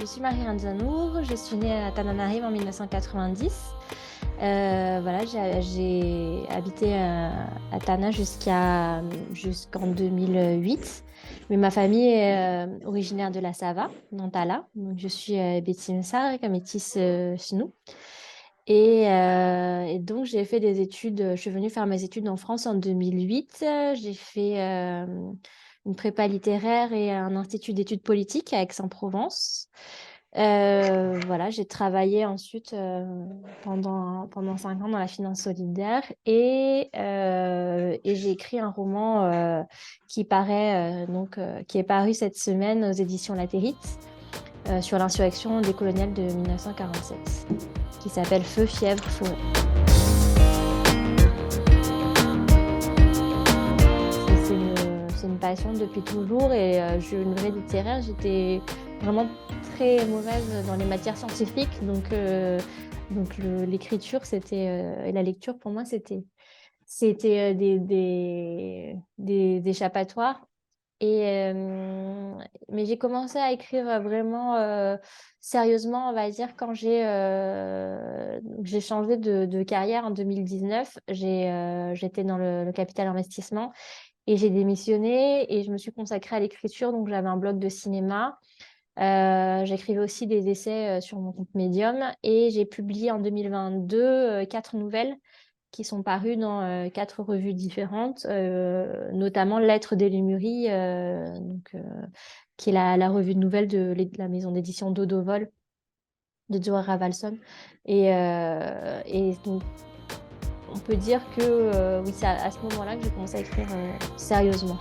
suis Marie-Reine Zanour, je suis née à Tananarive en 1990. Voilà, j'ai habité à Tana jusqu'en 2008. Mais ma famille est originaire de la Sava, Nantala. Donc je suis Betty Msar, métisse chez nous. Et donc j'ai fait des études, je suis venue faire mes études en France en 2008. J'ai fait une prépa littéraire et un institut d'études politiques à Aix-en-Provence. Voilà, j'ai travaillé ensuite pendant 5 ans dans la finance solidaire et j'ai écrit un roman qui est paru cette semaine aux éditions Latérite sur l'insurrection des coloniales de 1947, qui s'appelle Feu, fièvre, forêt. C'est une passion depuis toujours et je suis une vraie littéraire. J'étais vraiment très mauvaise dans les matières scientifiques, donc l'écriture et la lecture pour moi c'était des échappatoires. Mais j'ai commencé à écrire vraiment sérieusement, on va dire, quand j'ai changé de carrière en 2019. J'étais dans le capital investissement et j'ai démissionné et je me suis consacrée à l'écriture. Donc, j'avais un blog de cinéma. J'écrivais aussi des essais sur mon compte Medium et j'ai publié en 2022 4 nouvelles qui sont parues dans 4 revues différentes, notamment Lettres des Lémuries, qui est la revue de nouvelles de la maison d'édition Dodovol de Zohar Ravalson. Et donc, on peut dire que oui, c'est à ce moment-là que j'ai commencé à écrire sérieusement.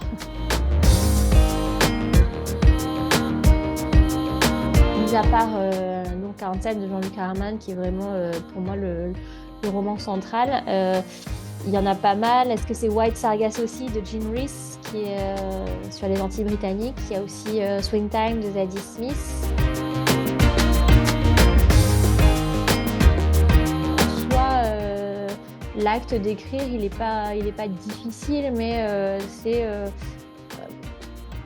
Mis à part donc 47 de Jean-Luc Herman, qui est vraiment pour moi le roman central, il y en a pas mal. Est-ce que c'est White Sargasso Sea de Jean Rhys, qui est sur les Antilles britanniques. Il y a aussi Swing Time de Zadie Smith. En soi, l'acte d'écrire, il est pas difficile, mais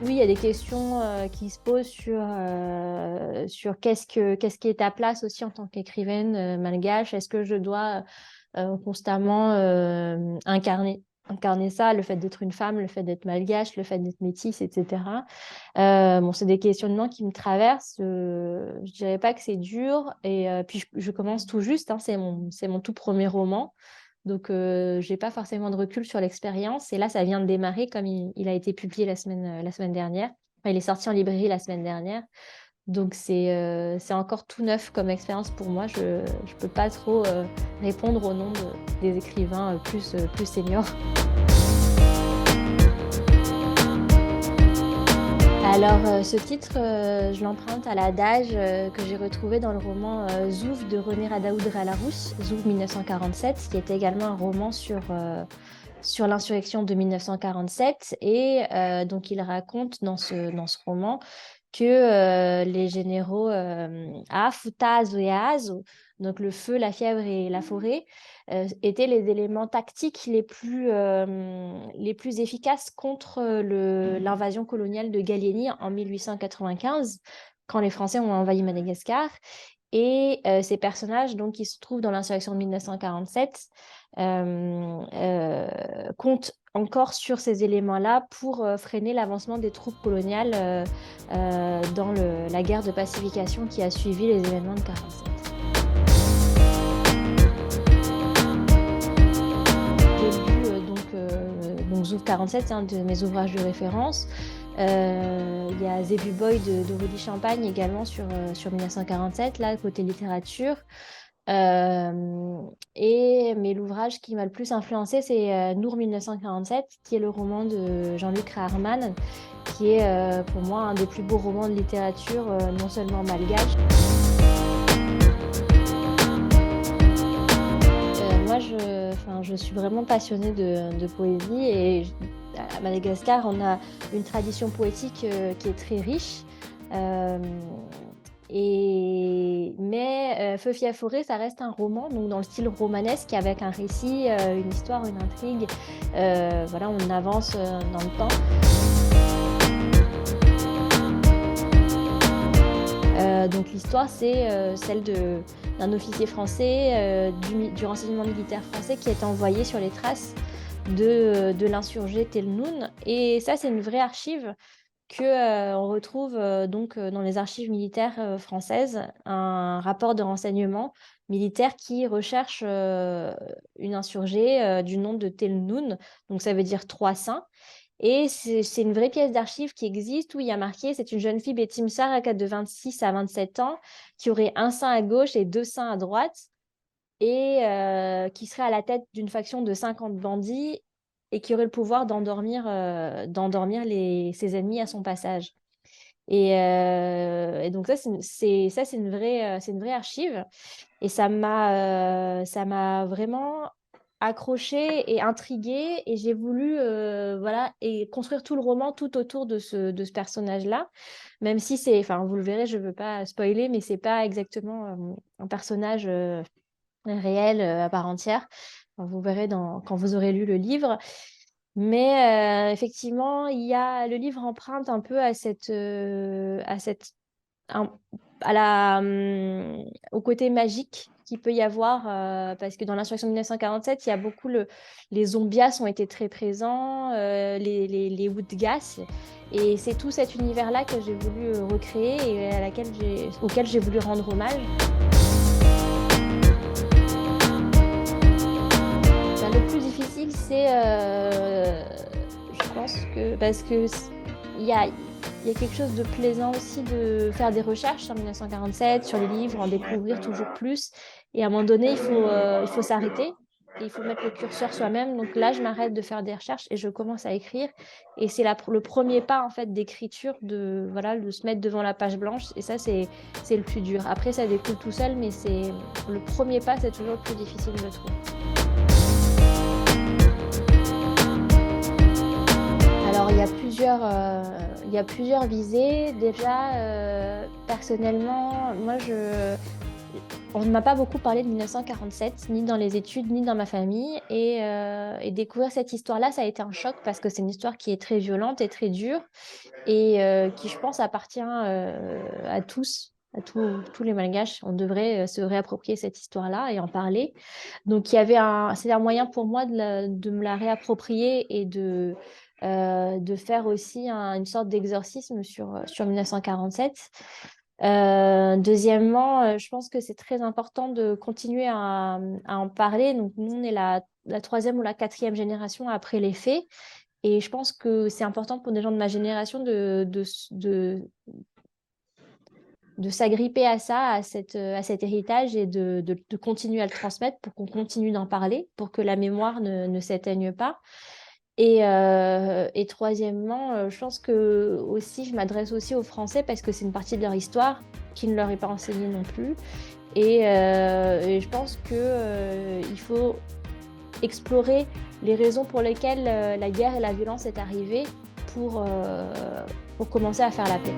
oui, il y a des questions qui se posent sur qu'est-ce qui est ta place aussi en tant qu'écrivaine malgache. Est-ce que je dois constamment incarner ça, le fait d'être une femme, le fait d'être malgache, le fait d'être métisse, etc. Bon, c'est des questionnements qui me traversent. Je dirais pas que c'est dur. Et puis, je commence tout juste. Hein, c'est mon tout premier roman. Donc, j'ai pas forcément de recul sur l'expérience. Et là, ça vient de démarrer, comme il a été publié la semaine dernière. Enfin, il est sorti en librairie la semaine dernière. Donc, c'est encore tout neuf comme expérience pour moi. Je ne peux pas trop répondre au nom des écrivains plus seniors. Alors, ce titre, je l'emprunte à l'adage que j'ai retrouvé dans le roman Zouf de René Radaoud Ralarousse, Zouf 1947, qui est également un roman sur l'insurrection de 1947. Et donc, il raconte dans ce roman que les généraux Afutazo et Azo, donc le feu, la fièvre et la forêt, étaient les éléments tactiques les plus efficaces contre l'invasion coloniale de Gallieni en 1895, quand les Français ont envahi Madagascar. Et ces personnages, donc, qui se trouvent dans l'insurrection de 1947, comptent encore sur ces éléments-là pour freiner l'avancement des troupes coloniales dans la guerre de pacification qui a suivi les événements de 1947. J'ai lu donc Zouf 47, c'est un de mes ouvrages de référence. Il y a Zébu Boy de Rudy Champagne également sur 1947, là, côté littérature. Mais l'ouvrage qui m'a le plus influencé, c'est Nour 1947, qui est le roman de Jean-Luc Raharman, qui est pour moi un des plus beaux romans de littérature, non seulement malgache. Moi, je suis vraiment passionnée de poésie et à Madagascar, on a une tradition poétique qui est très riche. Mais Feu, fièvre, forêt, ça reste un roman, donc dans le style romanesque, avec un récit, une histoire, une intrigue. Voilà, on avance dans le temps. Donc l'histoire, c'est celle d'un officier français du renseignement militaire français qui est envoyé sur les traces de l'insurgé Telnoun. Et ça, c'est une vraie archive on retrouve donc dans les archives militaires françaises, un rapport de renseignement militaire qui recherche une insurgée du nom de Telnoun, donc ça veut dire trois saints. Et c'est une vraie pièce d'archive qui existe où il y a marqué: c'est une jeune fille Betim Saraka de 26 à 27 ans qui aurait un sein à gauche et deux seins à droite et qui serait à la tête d'une faction de 50 bandits et qui aurait le pouvoir d'endormir ses ennemis à son passage. Et donc ça, c'est une vraie archive. Et ça m'a vraiment accrochée et intriguée. Et j'ai voulu voilà, et construire tout le roman tout autour de ce personnage-là. Même si enfin, vous le verrez, je ne veux pas spoiler, mais ce n'est pas exactement un personnage réel à part entière. Enfin, vous verrez quand vous aurez lu le livre. Mais effectivement, le livre emprunte un peu un- au côté magique qu'il peut y avoir, parce que dans l'insurrection de 1947, il y a beaucoup les zombias ont été très présents, les Woodgas, et c'est tout cet univers-là que j'ai voulu recréer et auquel j'ai voulu rendre hommage. Le plus difficile, c'est, je pense que, parce que il y a quelque chose de plaisant aussi de faire des recherches sur 1947, sur les livres, en découvrir toujours plus. Et à un moment donné, il faut s'arrêter et il faut mettre le curseur soi-même. Donc là, je m'arrête de faire des recherches et je commence à écrire. Et c'est le premier pas en fait d'écriture, de se mettre devant la page blanche. Et ça, c'est le plus dur. Après, ça découle tout seul, mais le premier pas, c'est toujours le plus difficile, je trouve. Alors, il y a plusieurs visées. Déjà, personnellement, on ne m'a pas beaucoup parlé de 1947, ni dans les études, ni dans ma famille. Et découvrir cette histoire-là, ça a été un choc parce que c'est une histoire qui est très violente et très dure et qui, je pense, appartient à tous. Tous les Malgaches, on devrait se réapproprier cette histoire-là et en parler. Donc, c'était un moyen pour moi de me la réapproprier et de faire aussi une sorte d'exorcisme sur 1947. Deuxièmement, je pense que c'est très important de continuer à en parler. Donc, nous, on est la troisième ou la quatrième génération après les faits. Et je pense que c'est important pour des gens de ma génération de s'agripper à ça, à cet héritage et de continuer à le transmettre pour qu'on continue d'en parler, pour que la mémoire ne s'éteigne pas. Et troisièmement, je pense que aussi, je m'adresse aussi aux Français parce que c'est une partie de leur histoire qui ne leur est pas enseignée non plus. Et je pense qu'il faut explorer les raisons pour lesquelles la guerre et la violence est arrivée pour commencer à faire la paix.